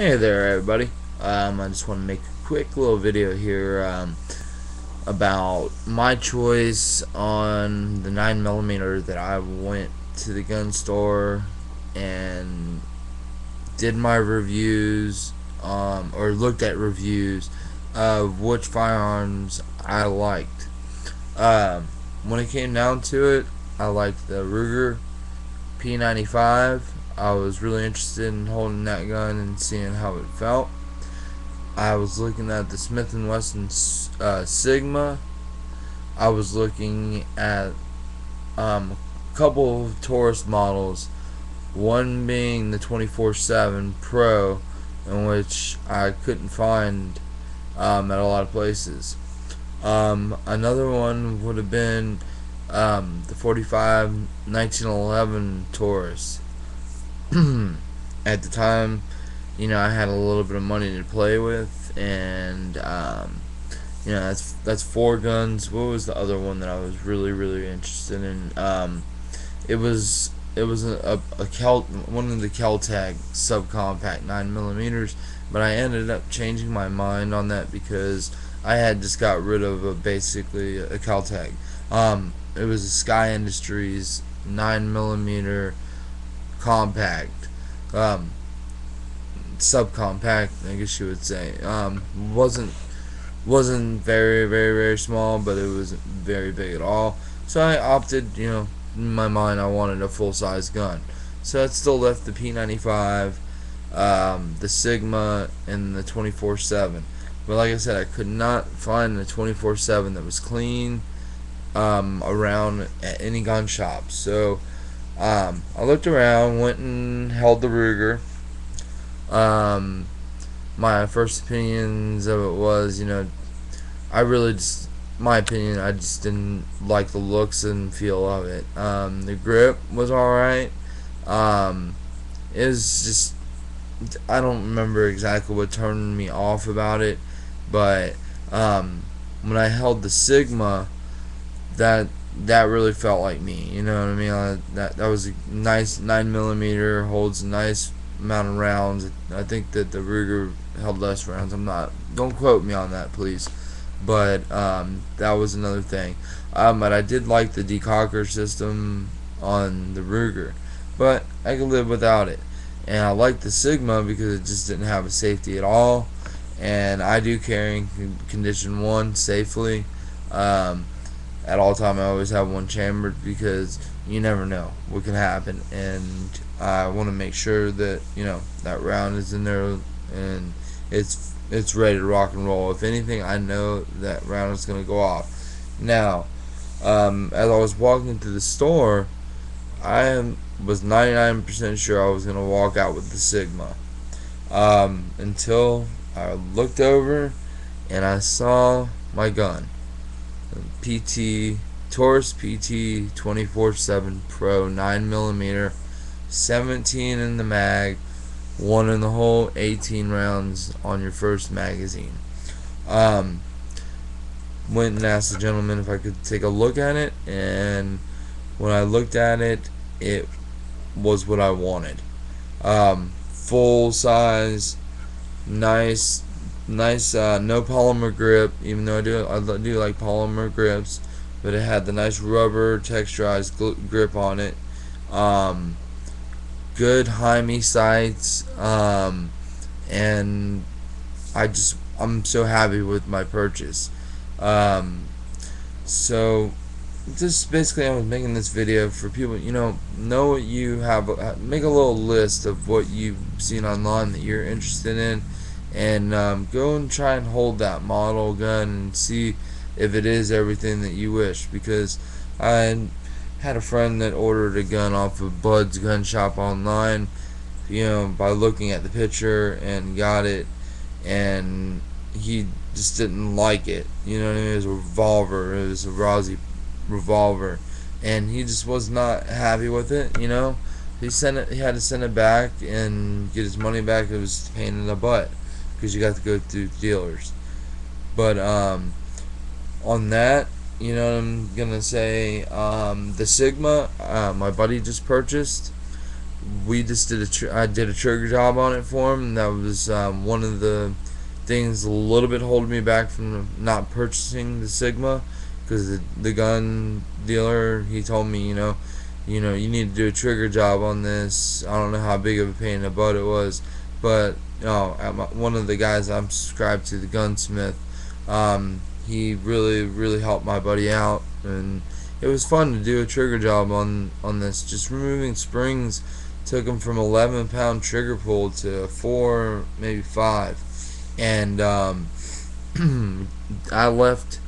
Hey there, everybody. I just want to make a quick little video here about my choice on the 9mm that I went to the gun store and did my reviews, or looked at reviews of which firearms I liked. Um, when it came down to it, I liked the Ruger P95. I was really interested in holding that gun and seeing how it felt. I was looking at the Smith & Wesson Sigma. I was looking at a couple of Taurus models, one being the 24/7 Pro, in which I couldn't find at a lot of places. Another one would have been the 45 1911 Taurus. At the time, I had a little bit of money to play with, and that's four guns. What was the other one that I was really interested in? It was one of the Kel-Tag subcompact 9mm, but I ended up changing my mind on that because I had just got rid of basically a Kel-Tag. It was a Sky Industries 9mm compact, subcompact, I guess you would say. Wasn't very small, but it wasn't very big at all. So I opted, in my mind, I wanted a full size gun. So it still left the P95, the Sigma, and the 24/7. But like I said, I could not find the 24/7 that was clean around at any gun shop. So I looked around, went and held the Ruger. My first opinions of it was, I really just, my opinion, I just didn't like the looks and feel of it. The grip was alright. It was just, I don't remember exactly what turned me off about it, but when I held the Sigma, that really felt like me. You know what I mean? That was a nice 9mm, holds a nice amount of rounds. I think that the Ruger held less rounds. Don't quote me on that, please. But that was another thing. But I did like the decocker system on the Ruger, but I could live without it. And I liked the Sigma because it just didn't have a safety at all. And I do carry condition 1 safely. At all time, I always have one chambered because you never know what can happen, and I want to make sure that that round is in there and it's ready to rock and roll. If anything, I know that round is going to go off. Now, as I was walking to the store, I was 99% sure I was going to walk out with the Sigma, until I looked over and I saw my gun. Taurus PT 24/7 Pro 9mm, 17 in the mag, 1 in the hole, 18 rounds on your first magazine. Went and asked the gentleman if I could take a look at it, and when I looked at it, it was what I wanted. Full size, nice, no polymer grip, even though I do like polymer grips, but it had the nice rubber texturized grip on it. Good Jaime sights, and I'm so happy with my purchase. So just basically, I was making this video for people, know what you have, make a little list of what you've seen online that you're interested in, and go and try and hold that model gun and see if it is everything that you wish. Because I had a friend that ordered a gun off of Bud's Gun Shop online, by looking at the picture, and got it, and he just didn't like it. It was a revolver. It was a Rossi revolver, and he just was not happy with it. He had to send it back and get his money back. It was a pain in the butt because you got to go through dealers. But on that, I'm gonna say the Sigma, my buddy just purchased. we just did I did a trigger job on it for him. And that was one of the things a little bit holding me back from not purchasing the Sigma, because the gun dealer, he told me, you need to do a trigger job on this. I don't know how big of a pain in the butt it was, but one of the guys I'm subscribed to, the gunsmith, he really helped my buddy out, and it was fun to do a trigger job on this. Just removing springs took him from 11-pound trigger pull to 4, maybe 5, and I left.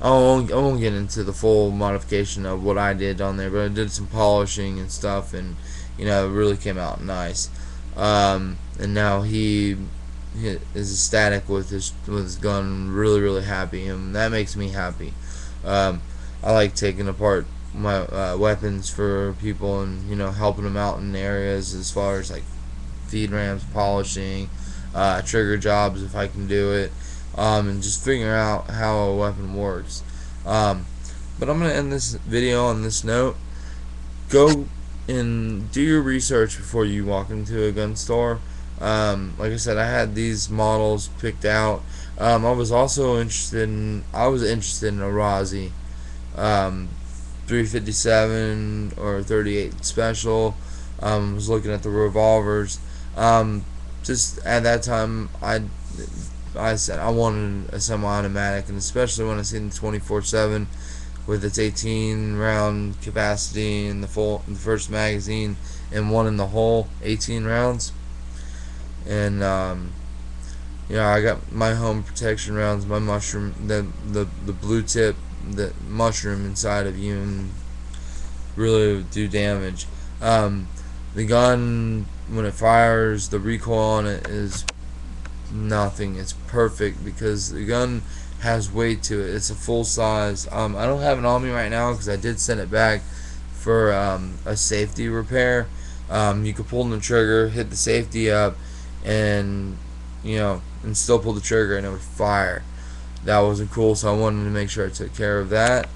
I won't get into the full modification of what I did on there, but I did some polishing and stuff, and it really came out nice. And now he is ecstatic with his gun, really happy, and that makes me happy. I like taking apart my weapons for people, and helping them out in areas as far as like feed ramps, polishing, trigger jobs if I can do it, and just figuring out how a weapon works. But I'm gonna end this video on this note. Go and do your research before you walk into a gun store. Like I said, I had these models picked out. I was interested in a Razi, 357 or 38 special. Was looking at the revolvers. Just at that time, I said I wanted a semi-automatic, and especially when I seen the 24/7 with its 18 round capacity in the first magazine and one in the hole, 18 rounds. And I got my home protection rounds, my mushroom, the blue tip, the mushroom inside of you, and really do damage. The gun, when it fires, the recoil on it is nothing. It's perfect because the gun has weight to it. It's a full size. I don't have it on me right now because I did send it back for a safety repair. You could pull the trigger, hit the safety up, and and still pull the trigger and it would fire. That wasn't cool, so I wanted to make sure I took care of that.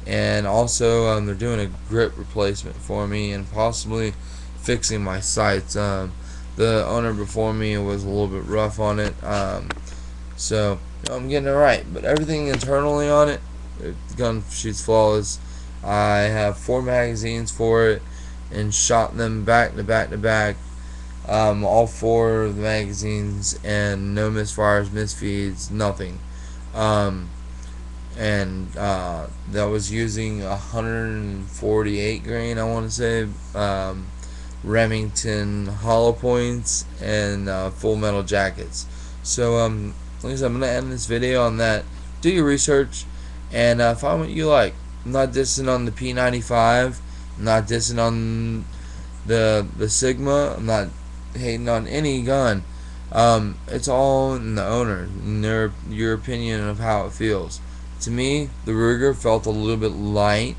And also, they're doing a grip replacement for me and possibly fixing my sights. The owner before me was a little bit rough on it, so I'm getting it right. But everything internally on it, the gun shoots flawless. I have 4 magazines for it and shot them back to back, all 4 of the magazines, and no misfires, misfeeds, nothing. And that was using 148 grain, I want to say, Remington hollow points and full metal jackets. So like I said, I'm gonna end this video on that. Do your research and find what you like. I'm not dissing on the P95. I'm not dissing on the Sigma. I'm not hating on any gun. It's all in the owner and your opinion of how it feels. To me, the Ruger felt a little bit light,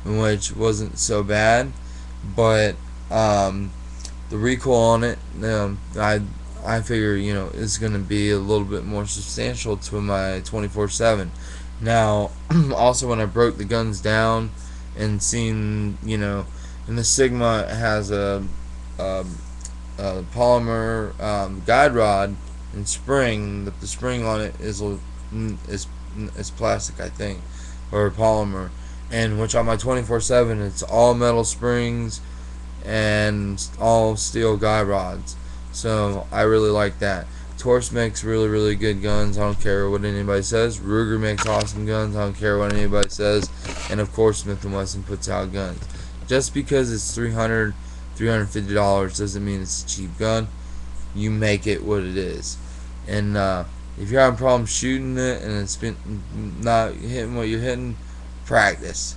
which wasn't so bad, but the recoil on it, I figure is going to be a little bit more substantial to my 24/7. Now, also when I broke the guns down and seen, and the Sigma has a polymer guide rod and spring, but the spring on it is plastic, I think, or polymer, and which on my 24/7 it's all metal springs and all steel guide rods. So I really like that. Torch makes really good guns. I don't care what anybody says. Ruger makes awesome guns. I don't care what anybody says. And of course, Smith & Wesson puts out guns. Just because it's $300, $350 doesn't mean it's a cheap gun. You make it what it is. And if you're having problems shooting it and it's been not hitting what you're hitting, practice.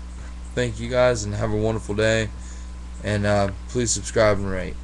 Thank you guys and have a wonderful day. And please subscribe and rate.